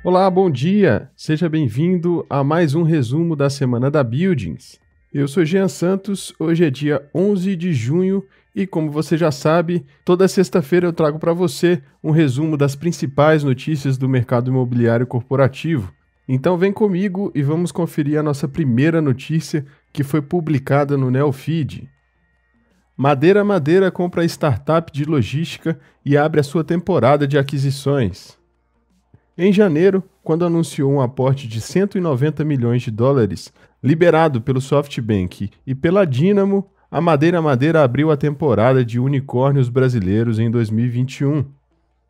Olá, bom dia! Seja bem-vindo a mais um resumo da Semana da Buildings. Eu sou Jean Santos, hoje é dia 11 de junho e, como você já sabe, toda sexta-feira eu trago para você um resumo das principais notícias do mercado imobiliário corporativo. Então vem comigo e vamos conferir a nossa primeira notícia que foi publicada no Neofeed. Madeira compra startup de logística e abre a sua temporada de aquisições. Em janeiro, quando anunciou um aporte de 190 milhões de dólares, liberado pelo SoftBank e pela Dynamo, a Madeira abriu a temporada de unicórnios brasileiros em 2021.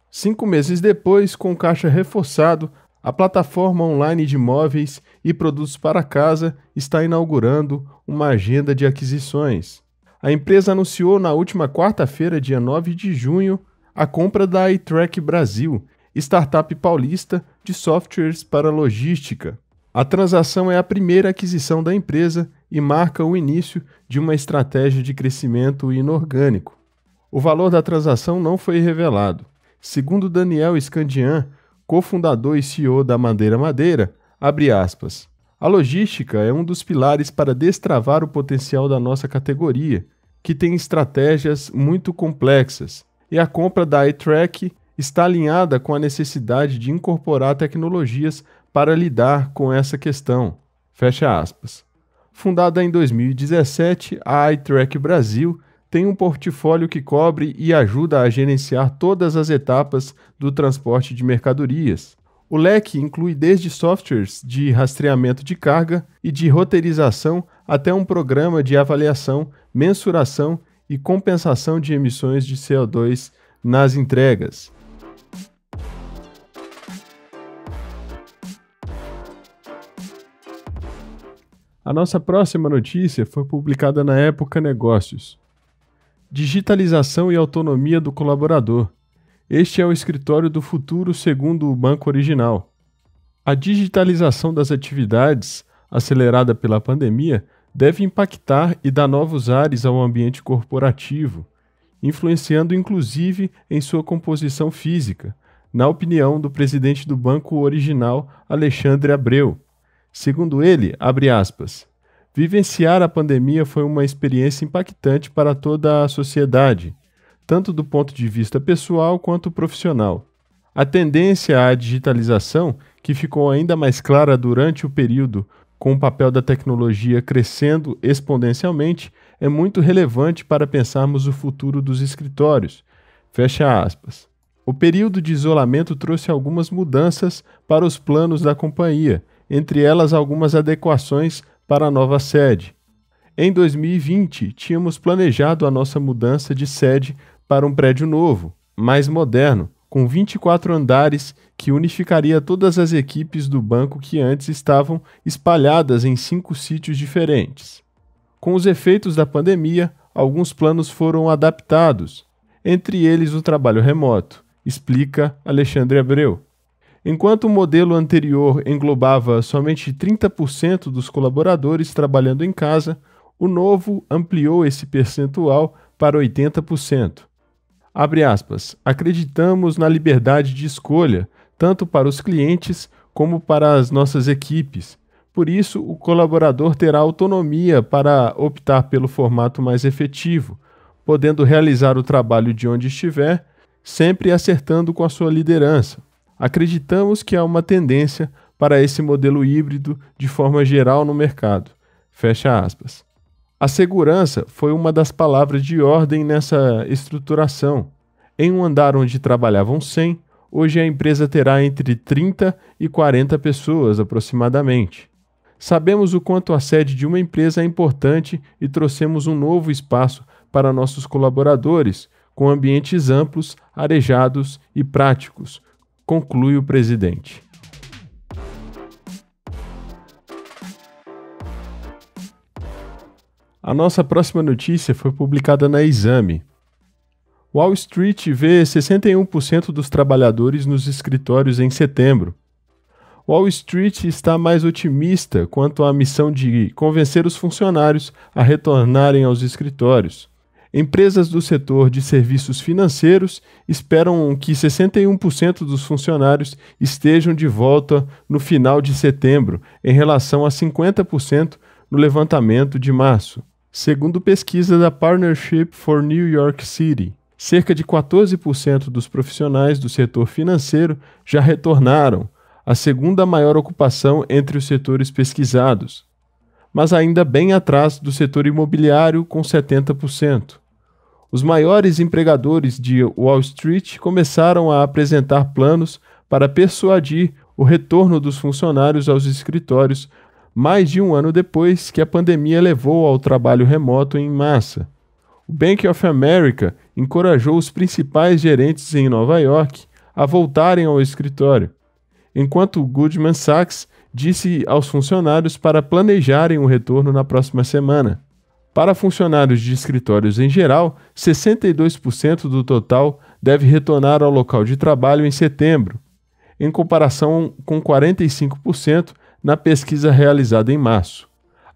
5 meses depois, com caixa reforçado, a plataforma online de imóveis e produtos para casa está inaugurando uma agenda de aquisições. A empresa anunciou na última quarta-feira, dia 9 de junho, a compra da iTrack Brasil, startup paulista de softwares para logística. A transação é a primeira aquisição da empresa e marca o início de uma estratégia de crescimento inorgânico. O valor da transação não foi revelado. Segundo Daniel Scandian, cofundador e CEO da Madeira, abre aspas, a logística é um dos pilares para destravar o potencial da nossa categoria, que tem estratégias muito complexas, e a compra da iTrack está alinhada com a necessidade de incorporar tecnologias para lidar com essa questão. Fecha aspas. Fundada em 2017, a iTrack Brasil tem um portfólio que cobre e ajuda a gerenciar todas as etapas do transporte de mercadorias. O leque inclui desde softwares de rastreamento de carga e de roteirização até um programa de avaliação, mensuração e compensação de emissões de CO2 nas entregas. A nossa próxima notícia foi publicada na Época Negócios. Digitalização e autonomia do colaborador. Este é o escritório do futuro segundo o Banco Original. A digitalização das atividades, acelerada pela pandemia, deve impactar e dar novos ares ao ambiente corporativo, influenciando inclusive em sua composição física, na opinião do presidente do Banco Original, Alexandre Abreu. Segundo ele, abre aspas, vivenciar a pandemia foi uma experiência impactante para toda a sociedade, tanto do ponto de vista pessoal quanto profissional. A tendência à digitalização, que ficou ainda mais clara durante o período com o papel da tecnologia crescendo exponencialmente, é muito relevante para pensarmos o futuro dos escritórios. Fecha aspas. O período de isolamento trouxe algumas mudanças para os planos da companhia, entre elas algumas adequações para a nova sede. Em 2020, tínhamos planejado a nossa mudança de sede para um prédio novo, mais moderno, com 24 andares que unificaria todas as equipes do banco que antes estavam espalhadas em 5 sítios diferentes. Com os efeitos da pandemia, alguns planos foram adaptados, entre eles o trabalho remoto, explica Alexandre Abreu. Enquanto o modelo anterior englobava somente 30% dos colaboradores trabalhando em casa, o novo ampliou esse percentual para 80%. Abre aspas, acreditamos na liberdade de escolha, tanto para os clientes como para as nossas equipes. Por isso, o colaborador terá autonomia para optar pelo formato mais efetivo, podendo realizar o trabalho de onde estiver, sempre acertando com a sua liderança. Acreditamos que há uma tendência para esse modelo híbrido de forma geral no mercado. Fecha aspas. A segurança foi uma das palavras de ordem nessa estruturação. Em um andar onde trabalhavam 100, hoje a empresa terá entre 30 e 40 pessoas aproximadamente. Sabemos o quanto a sede de uma empresa é importante e trouxemos um novo espaço para nossos colaboradores, com ambientes amplos, arejados e práticos, conclui o presidente. A nossa próxima notícia foi publicada na Exame. Wall Street vê 61% dos trabalhadores nos escritórios em setembro. Wall Street está mais otimista quanto à missão de convencer os funcionários a retornarem aos escritórios. Empresas do setor de serviços financeiros esperam que 61% dos funcionários estejam de volta no final de setembro, em relação a 50% no levantamento de março, segundo pesquisa da Partnership for New York City. Cerca de 14% dos profissionais do setor financeiro já retornaram, a segunda maior ocupação entre os setores pesquisados, mas ainda bem atrás do setor imobiliário, com 70%. Os maiores empregadores de Wall Street começaram a apresentar planos para persuadir o retorno dos funcionários aos escritórios mais de um ano depois que a pandemia levou ao trabalho remoto em massa. O Bank of America encorajou os principais gerentes em Nova York a voltarem ao escritório, enquanto o Goldman Sachs disse aos funcionários para planejarem o retorno na próxima semana. Para funcionários de escritórios em geral, 62% do total deve retornar ao local de trabalho em setembro, em comparação com 45% na pesquisa realizada em março.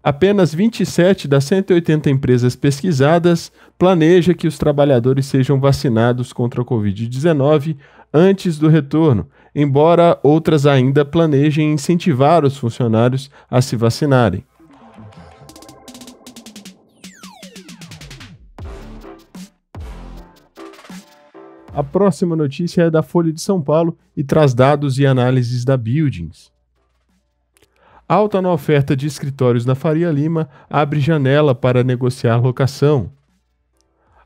Apenas 27 das 180 empresas pesquisadas planejam que os trabalhadores sejam vacinados contra a Covid-19 antes do retorno, embora outras ainda planejem incentivar os funcionários a se vacinarem. A próxima notícia é da Folha de São Paulo e traz dados e análises da Buildings. Alta na oferta de escritórios na Faria Lima abre janela para negociar locação.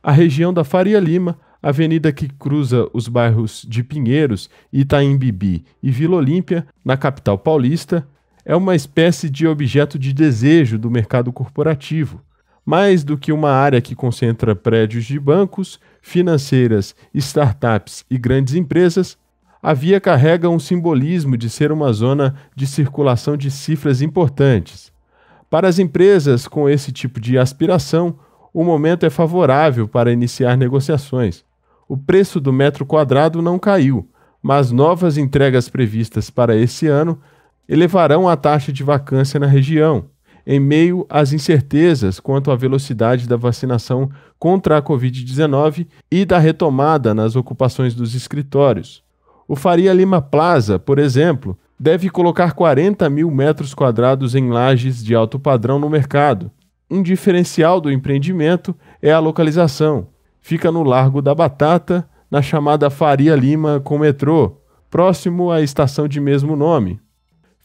A região da Faria Lima, avenida que cruza os bairros de Pinheiros, Itaim Bibi e Vila Olímpia, na capital paulista, é uma espécie de objeto de desejo do mercado corporativo. Mais do que uma área que concentra prédios de bancos, financeiras, startups e grandes empresas, a via carrega um simbolismo de ser uma zona de circulação de cifras importantes. Para as empresas com esse tipo de aspiração, o momento é favorável para iniciar negociações. O preço do metro quadrado não caiu, mas novas entregas previstas para esse ano elevarão a taxa de vacância na região, em meio às incertezas quanto à velocidade da vacinação contra a Covid-19 e da retomada nas ocupações dos escritórios. O Faria Lima Plaza, por exemplo, deve colocar 40 mil metros quadrados em lajes de alto padrão no mercado. Um diferencial do empreendimento é a localização. Fica no Largo da Batata, na chamada Faria Lima com metrô, próximo à estação de mesmo nome.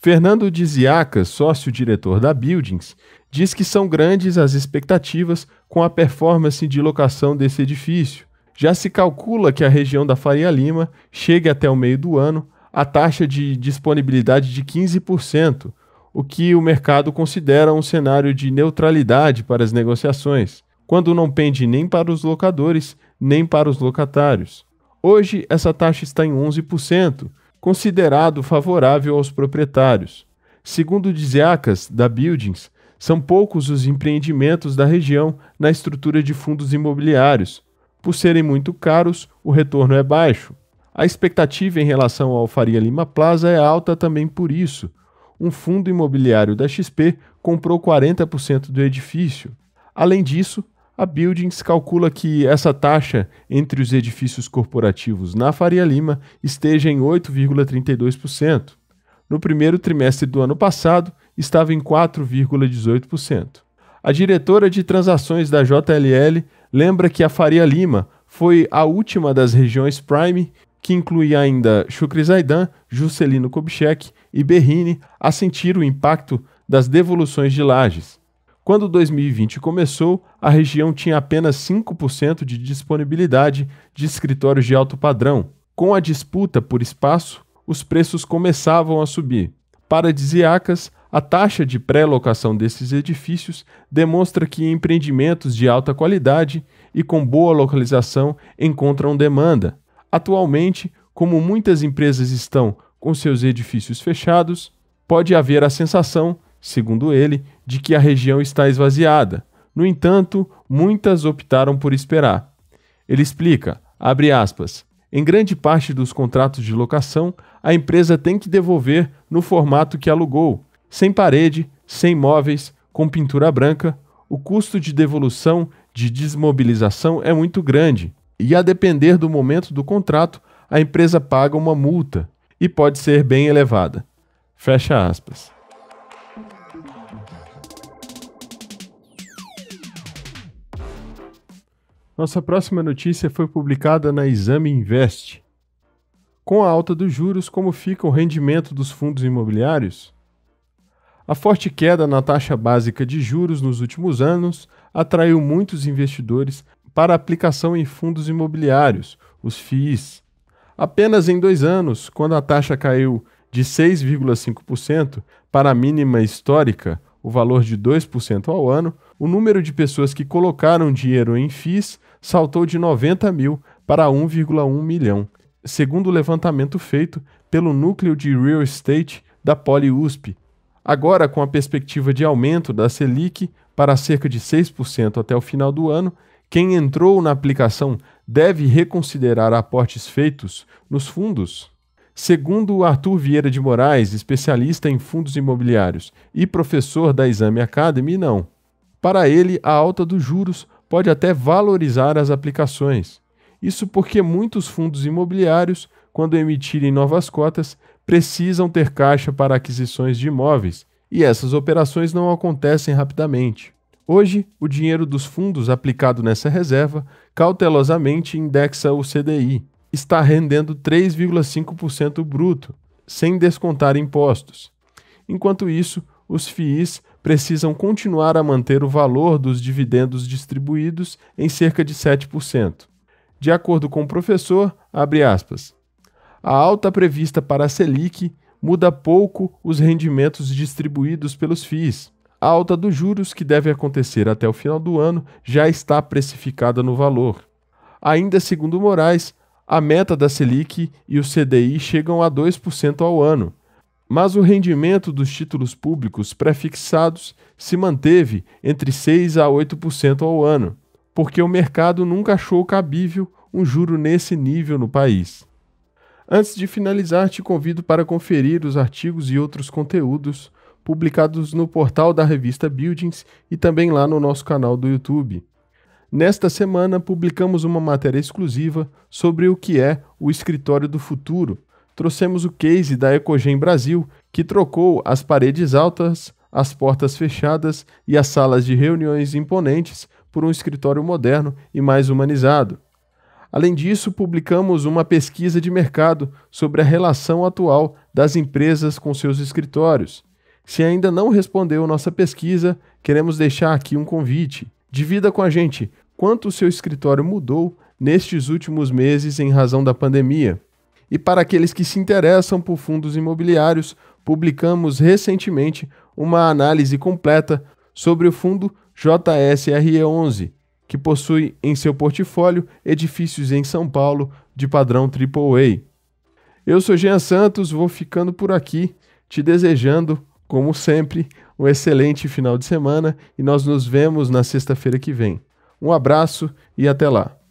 Fernando Diziacas, sócio-diretor da Buildings, diz que são grandes as expectativas com a performance de locação desse edifício. Já se calcula que a região da Faria Lima chegue até o meio do ano a taxa de disponibilidade de 15%, o que o mercado considera um cenário de neutralidade para as negociações, quando não pende nem para os locadores, nem para os locatários. Hoje, essa taxa está em 11%, considerado favorável aos proprietários. Segundo Diziacas, da Buildings, são poucos os empreendimentos da região na estrutura de fundos imobiliários. Por serem muito caros, o retorno é baixo. A expectativa em relação ao Faria Lima Plaza é alta também por isso. Um fundo imobiliário da XP comprou 40% do edifício. Além disso, a Buildings calcula que essa taxa entre os edifícios corporativos na Faria Lima esteja em 8,32%. No primeiro trimestre do ano passado, estava em 4,18%. A diretora de transações da JLL lembra que a Faria Lima foi a última das regiões Prime, que inclui ainda Chucre Zaidan, Juscelino Kubitschek e Berrini, a sentir o impacto das devoluções de lajes. Quando 2020 começou, a região tinha apenas 5% de disponibilidade de escritórios de alto padrão. Com a disputa por espaço, os preços começavam a subir. Para Diziacas, a taxa de pré-locação desses edifícios demonstra que empreendimentos de alta qualidade e com boa localização encontram demanda. Atualmente, como muitas empresas estão com seus edifícios fechados, pode haver a sensação, segundo ele, de que a região está esvaziada. No entanto, muitas optaram por esperar. Ele explica, abre aspas, em grande parte dos contratos de locação, a empresa tem que devolver no formato que alugou, sem parede, sem móveis, com pintura branca. O custo de devolução de desmobilização é muito grande e, a depender do momento do contrato, a empresa paga uma multa e pode ser bem elevada. Fecha aspas. Nossa próxima notícia foi publicada na Exame Invest. Com a alta dos juros, como fica o rendimento dos fundos imobiliários? A forte queda na taxa básica de juros nos últimos anos atraiu muitos investidores para aplicação em fundos imobiliários, os FIIs. Apenas em 2 anos, quando a taxa caiu de 6,5% para a mínima histórica, o valor de 2% ao ano, o número de pessoas que colocaram dinheiro em FIIs saltou de 90 mil para 1,1 milhão, segundo o levantamento feito pelo Núcleo de Real Estate da Poli-USP. Agora, com a perspectiva de aumento da Selic para cerca de 6% até o final do ano, quem entrou na aplicação deve reconsiderar aportes feitos nos fundos? Segundo Arthur Vieira de Moraes, especialista em fundos imobiliários e professor da Exame Academy, não. Para ele, a alta dos juros pode até valorizar as aplicações. Isso porque muitos fundos imobiliários, quando emitirem novas cotas, precisam ter caixa para aquisições de imóveis, e essas operações não acontecem rapidamente. Hoje, o dinheiro dos fundos aplicado nessa reserva cautelosamente indexa o CDI. Está rendendo 3,5% bruto, sem descontar impostos. Enquanto isso, os FIIs precisam continuar a manter o valor dos dividendos distribuídos em cerca de 7%. De acordo com o professor, abre aspas, a alta prevista para a Selic muda pouco os rendimentos distribuídos pelos FIIs. A alta dos juros, que deve acontecer até o final do ano, já está precificada no valor. Ainda segundo Moraes, a meta da Selic e o CDI chegam a 2% ao ano, mas o rendimento dos títulos públicos pré-fixados se manteve entre 6% a 8% ao ano, porque o mercado nunca achou cabível um juro nesse nível no país. Antes de finalizar, te convido para conferir os artigos e outros conteúdos publicados no portal da revista Buildings e também lá no nosso canal do YouTube. Nesta semana, publicamos uma matéria exclusiva sobre o que é o Escritório do Futuro. Trouxemos o case da Ecogen Brasil, que trocou as paredes altas, as portas fechadas e as salas de reuniões imponentes por um escritório moderno e mais humanizado. Além disso, publicamos uma pesquisa de mercado sobre a relação atual das empresas com seus escritórios. Se ainda não respondeu nossa pesquisa, queremos deixar aqui um convite. Divida com a gente quanto o seu escritório mudou nestes últimos meses em razão da pandemia. E para aqueles que se interessam por fundos imobiliários, publicamos recentemente uma análise completa sobre o fundo JSRE11, que possui em seu portfólio edifícios em São Paulo de padrão AAA. Eu sou Jean Santos, vou ficando por aqui, te desejando, como sempre, um excelente final de semana e nós nos vemos na sexta-feira que vem. Um abraço e até lá!